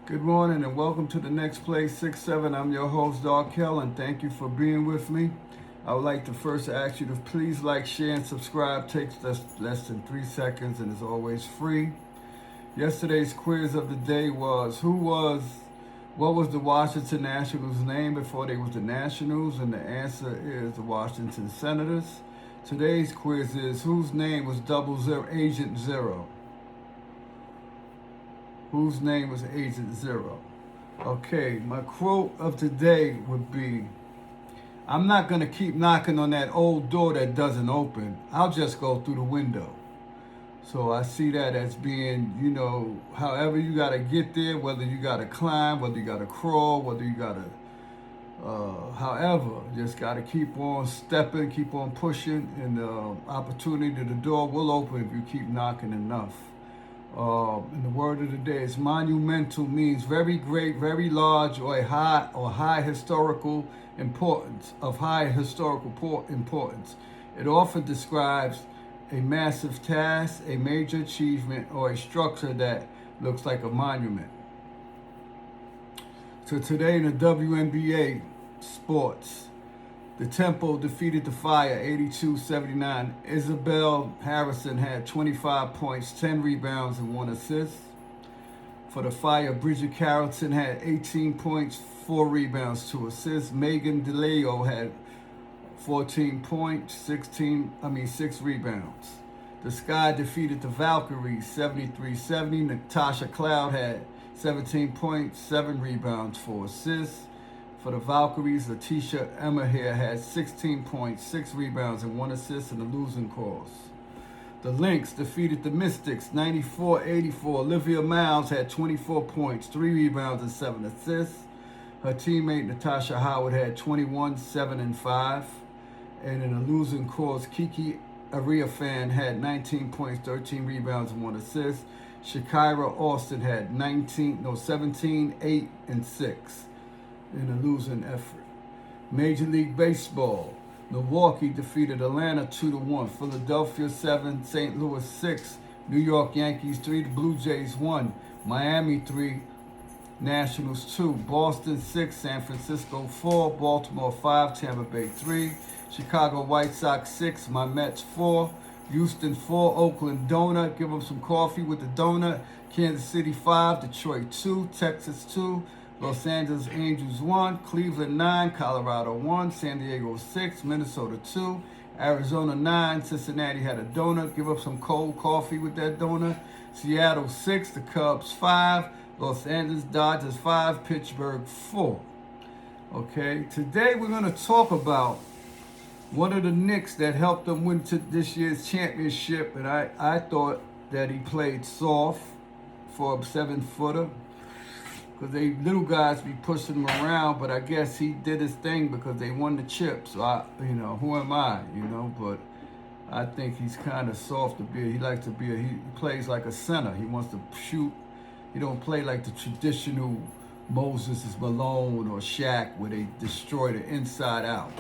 Good morning and welcome to the Next Play 6-7. I'm your host, Darkel, and thank you for being with me. I would like to first ask you to please like, share, and subscribe. Takes less than 3 seconds and is always free. Yesterday's quiz of the day was what was the Washington Nationals name before they was the Nationals? And the answer is the Washington Senators. Today's quiz is whose name was Agent Zero? Whose name was Agent Zero? Okay, my quote of today would be, I'm not going to keep knocking on that old door that doesn't open. I'll just go through the window. So I see that as being, however you got to get there, whether you got to climb, whether you got to crawl, whether you got to, however, just got to keep on stepping, keep on pushing, and the opportunity to the door will open if you keep knocking enough. And the word of the day is monumental, means very great, very large, or high historical importance, of high historical importance. It often describes a massive task, a major achievement, or a structure that looks like a monument. So today in the WNBA sports, the Temple defeated the Fire 82-79. Isabel Harrison had 25 points, 10 rebounds, and 1 assist. For the Fire, Bridget Carrollton had 18 points, 4 rebounds, 2 assists. Megan DeLeo had 14 points, 6 rebounds. The Sky defeated the Valkyries 73-70. Natasha Cloud had 17 points, 7 rebounds, 4 assists. For the Valkyries, Letitia Emmahier had 16 points, 6 rebounds, and 1 assist in the losing cause. The Lynx defeated the Mystics 94-84. Olivia Miles had 24 points, 3 rebounds, and 7 assists. Her teammate Natasha Howard had 21, 7, and 5. And in the losing cause, Kiki Ariafan had 19 points, 13 rebounds, and 1 assist. Shakira Austin had 17, 8, and 6. In a losing effort. Major League Baseball, Milwaukee defeated Atlanta 2-1. Philadelphia 7, St. Louis 6, New York Yankees 3, the Blue Jays 1, Miami 3, Nationals 2, Boston 6, San Francisco 4, Baltimore 5, Tampa Bay 3, Chicago White Sox 6, my Mets 4, Houston 4, Oakland donut, give them some coffee with the donut, Kansas City 5, Detroit 2, Texas 2, Los Angeles Angels 1, Cleveland 9, Colorado 1, San Diego 6, Minnesota 2, Arizona 9, Cincinnati had a donut, give up some cold coffee with that donut, Seattle 6, the Cubs 5, Los Angeles Dodgers 5, Pittsburgh 4. Okay, today we're going to talk about one of the Knicks that helped them win to this year's championship, and I thought that he played soft for a 7-footer. Because they little guys be pushing him around, but I guess he did his thing because they won the chip. So who am I? But I think he's kind of soft to be. He likes to be. He plays like a center. He wants to shoot. He don't play like the traditional Moses Malone or Shaq where they destroy the inside out.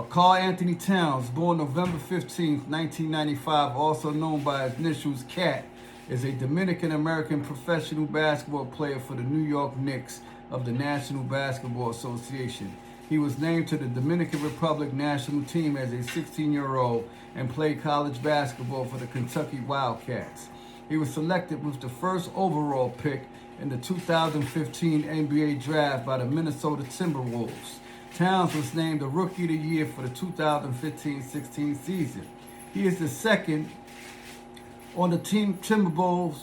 Karl Anthony Towns, born November 15th, 1995, also known by his initials KAT, is a Dominican-American professional basketball player for the New York Knicks of the National Basketball Association. He was named to the Dominican Republic national team as a 16-year-old and played college basketball for the Kentucky Wildcats. He was selected with the first overall pick in the 2015 NBA draft by the Minnesota Timberwolves. Towns was named the Rookie of the Year for the 2015-16 season. He is second on the Timberwolves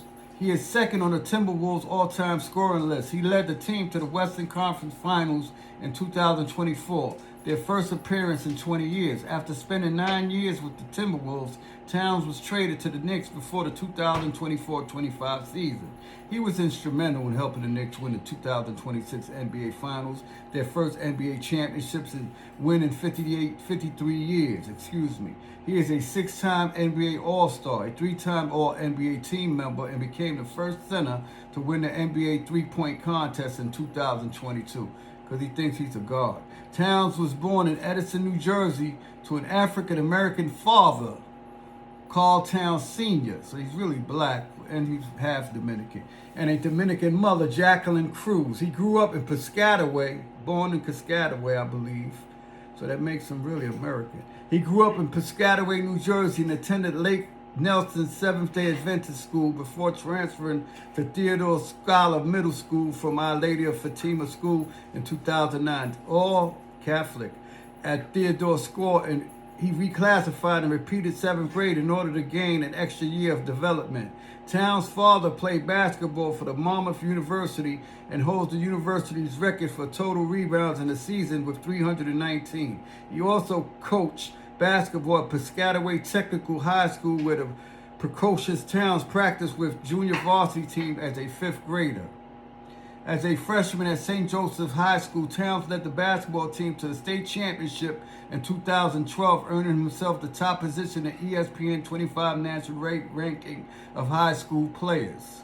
all-time scoring list. He led the team to the Western Conference Finals in 2024, their first appearance in 20 years. After spending 9 years with the Timberwolves, Towns was traded to the Knicks before the 2024-25 season. He was instrumental in helping the Knicks win the 2026 NBA Finals, their first NBA championships and win in 53 years. He is a 6-time NBA All-Star, a 3-time All-NBA team member, and became the first center to win the NBA three-point contest in 2022 because he thinks he's a guard. Towns was born in Edison, New Jersey to an African-American father, Carl Towns Sr. So he's really black. and he's half Dominican. And a Dominican mother, Jacqueline Cruz. He grew up in Piscataway, born in Piscataway, I believe. So that makes him really American. He grew up in Piscataway, New Jersey, and attended Lake Nelson Seventh-day Adventist School before transferring to Theodore Scholar Middle School from Our Lady of Fatima School in 2009. All Catholic at Theodore School, and he reclassified and repeated 7th grade in order to gain an extra year of development. Towns' father played basketball for the Monmouth University and holds the university's record for total rebounds in the season with 319. He also coached basketball at Piscataway Technical High School, where the precocious Towns practiced with junior varsity team as a 5th grader. As a freshman at St. Joseph's High School, Towns led the basketball team to the state championship in 2012, earning himself the top position in ESPN 25 national ranking of high school players.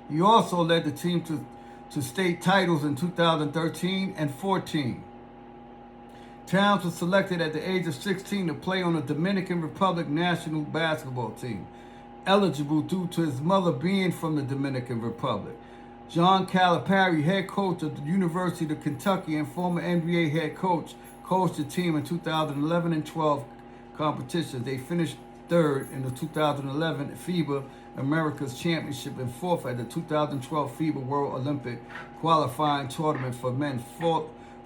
He also led the team to state titles in 2013 and 14. Towns was selected at the age of 16 to play on the Dominican Republic national basketball team, eligible due to his mother being from the Dominican Republic. John Calipari, head coach of the University of Kentucky and former NBA head coach, coached the team in 2011 and 12 competitions. They finished 3rd in the 2011 FIBA Americas Championship and 4th at the 2012 FIBA World Olympic qualifying tournament for men,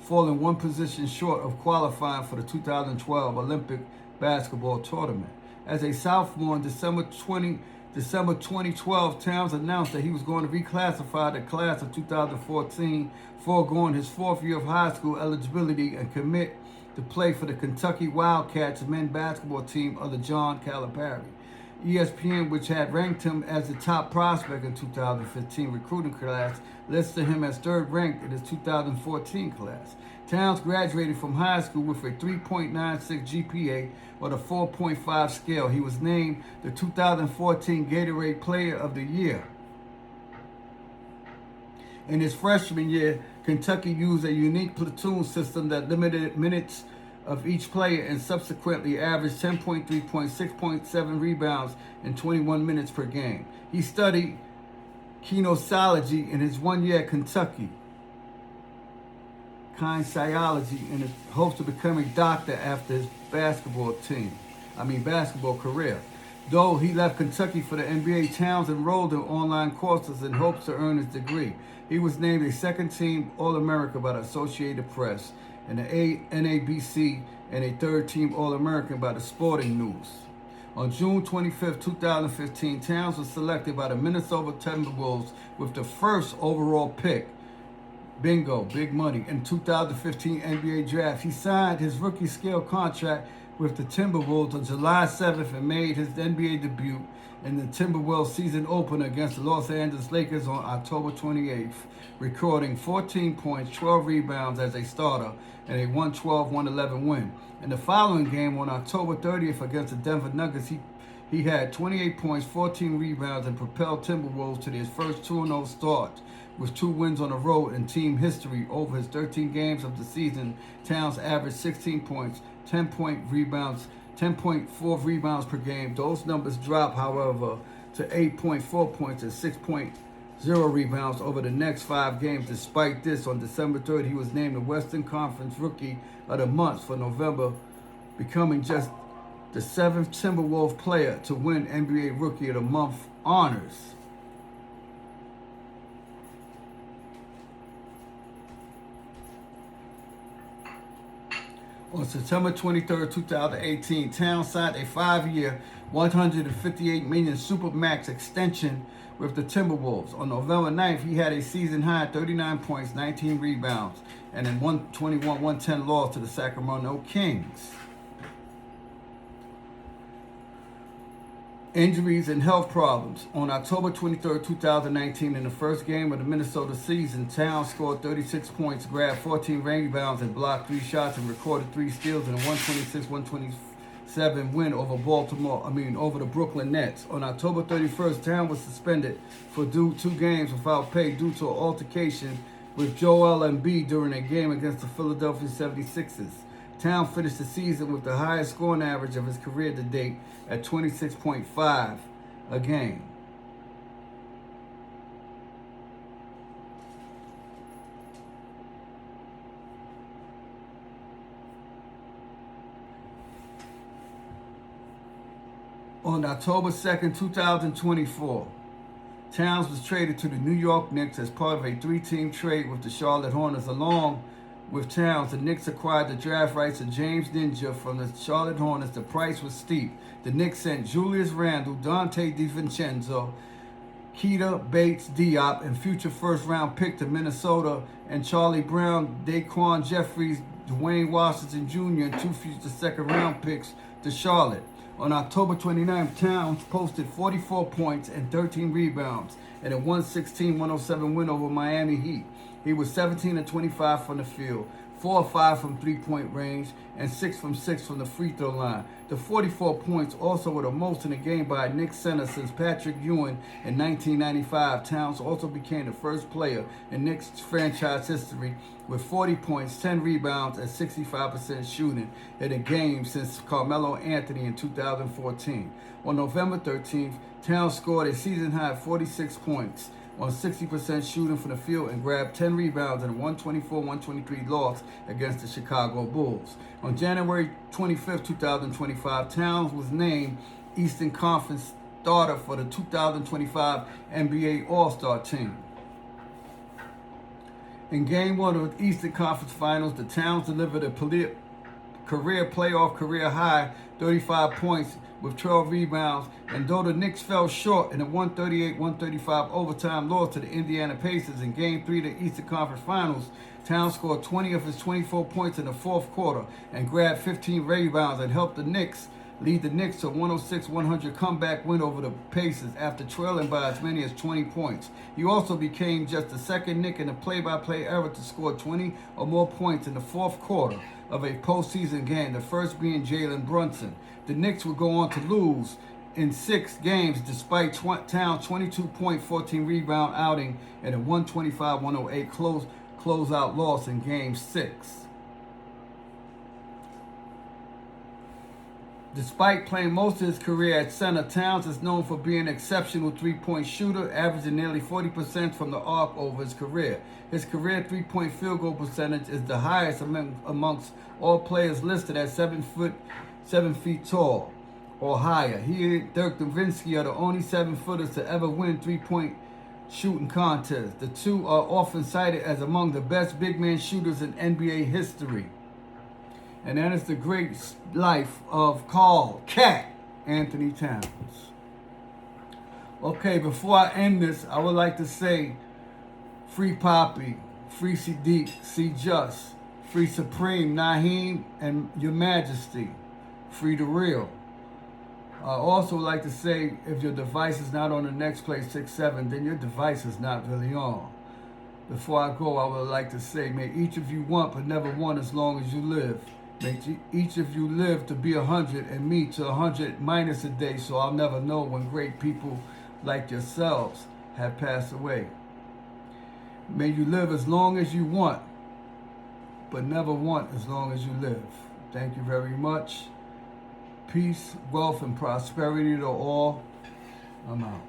falling one position short of qualifying for the 2012 Olympic basketball tournament. As a sophomore in December 2012, Towns announced that he was going to reclassify the class of 2014, foregoing his 4th year of high school eligibility and commit to play for the Kentucky Wildcats men's basketball team under John Calipari. ESPN, which had ranked him as the top prospect in 2015 recruiting class, listed him as 3rd ranked in his 2014 class. Towns graduated from high school with a 3.96 GPA or the 4.5 scale. He was named the 2014 Gatorade Player of the Year. In his freshman year, Kentucky used a unique platoon system that limited minutes of each player and subsequently averaged 10.3 points, 6.7 rebounds, and 21 minutes per game. He studied kinesiology in his 1 year at Kentucky, kinesiology, and hopes to become a doctor after his basketball career. Though he left Kentucky for the NBA, Towns enrolled in online courses in hopes to earn his degree. He was named a 2nd-team All-America by the Associated Press and the NABC, and a 3rd-team All-American by the Sporting News. On June 25, 2015, Towns was selected by the Minnesota Timberwolves with the 1st overall pick. Bingo, big money. In 2015 NBA draft, he signed his rookie scale contract with the Timberwolves on July 7th and made his NBA debut in the Timberwolves season opener against the Los Angeles Lakers on October 28th, recording 14 points, 12 rebounds as a starter and a 112-111 win. In the following game on October 30th against the Denver Nuggets, he had 28 points, 14 rebounds, and propelled Timberwolves to their first 2-0 start with 2 wins on the road in team history. Over his 13 games of the season, Towns averaged 16 points, 10.4 rebounds per game. Those numbers drop, however, to 8.4 points and 6.0 rebounds over the next 5 games. Despite this, on December 3rd, he was named the Western Conference Rookie of the Month for November, becoming just the 7th Timberwolves player to win NBA Rookie of the Month honors. On September 23, 2018, Towns signed a 5-year, $158 million Supermax extension with the Timberwolves. On November 9th, he had a season-high 39 points, 19 rebounds, and a 121-110 loss to the Sacramento Kings. Injuries and health problems. On October 23, 2019, in the first game of the Minnesota season, Towns scored 36 points, grabbed 14 rebounds, and blocked 3 shots and recorded 3 steals in a 126-127 win over the Brooklyn Nets. On October 31st, Towns was suspended for 2 games without pay due to an altercation with Joel Embiid during a game against the Philadelphia 76ers. Towns finished the season with the highest scoring average of his career to date at 26.5 a game. On October 2nd, 2024, Towns was traded to the New York Knicks as part of a three-team trade with the Charlotte Hornets. Along with Towns, the Knicks acquired the draft rights of James Ninja from the Charlotte Hornets. The price was steep. The Knicks sent Julius Randle, Dante DiVincenzo, Keita Bates-Diop, and future first-round pick to Minnesota, and Charlie Brown, Daquan Jeffries, Dwayne Washington Jr., and two future second-round picks to Charlotte. On October 29th, Towns posted 44 points and 13 rebounds in a 116-107 win over Miami Heat. He was 17 of 25 from the field, 4 of 5 from three-point range, and 6 from 6 from the free throw line. The 44 points also were the most in a game by a Knicks center since Patrick Ewing in 1995. Towns also became the first player in Knicks franchise history with 40 points, 10 rebounds, and 65% shooting in a game since Carmelo Anthony in 2014. On November 13th, Towns scored a season-high 46 points on 60% shooting from the field and grabbed 10 rebounds in a 124-123 loss against the Chicago Bulls. On January 25th, 2025, Towns was named Eastern Conference starter for the 2025 NBA All-Star team. In Game 1 of the Eastern Conference Finals, the Towns delivered a career high 35 points with 12 rebounds, and though the Knicks fell short in a 138-135 overtime loss to the Indiana Pacers in Game 3 of the Eastern Conference Finals, Towns scored 20 of his 24 points in the fourth quarter and grabbed 15 rebounds and helped the Knicks lead the Knicks to a 106-100 comeback win over the Pacers after trailing by as many as 20 points. He also became just the second Knick in the play-by-play era to score 20 or more points in the fourth quarter of a postseason game, the first being Jalen Brunson. The Knicks would go on to lose in 6 games despite Towns' 22-point, 14-rebound outing and a 125-108 closeout loss in Game 6. Despite playing most of his career at center, Towns is known for being an exceptional three-point shooter, averaging nearly 40% from the arc over his career. His career three-point field goal percentage is the highest amongst all players listed at 7 feet tall or higher. He and Dirk Nowitzki are the only 7-footers to ever win three-point shooting contests. The two are often cited as among the best big man shooters in NBA history. And that is the great life of Carl Cat Anthony Towns. Okay, before I end this, I would like to say Free Poppy, Free Sadiq, C Just, Free Supreme, Naheem, and Your Majesty, Free the Real. I also like to say if your device is not on the next place 6-7, then your device is not really on. Before I go, I would like to say, may each of you want but never want as long as you live. May each of you live to be 100 and me to 100 minus a day, so I'll never know when great people like yourselves have passed away. May you live as long as you want, but never want as long as you live. Thank you very much. Peace, wealth, and prosperity to all. I'm out.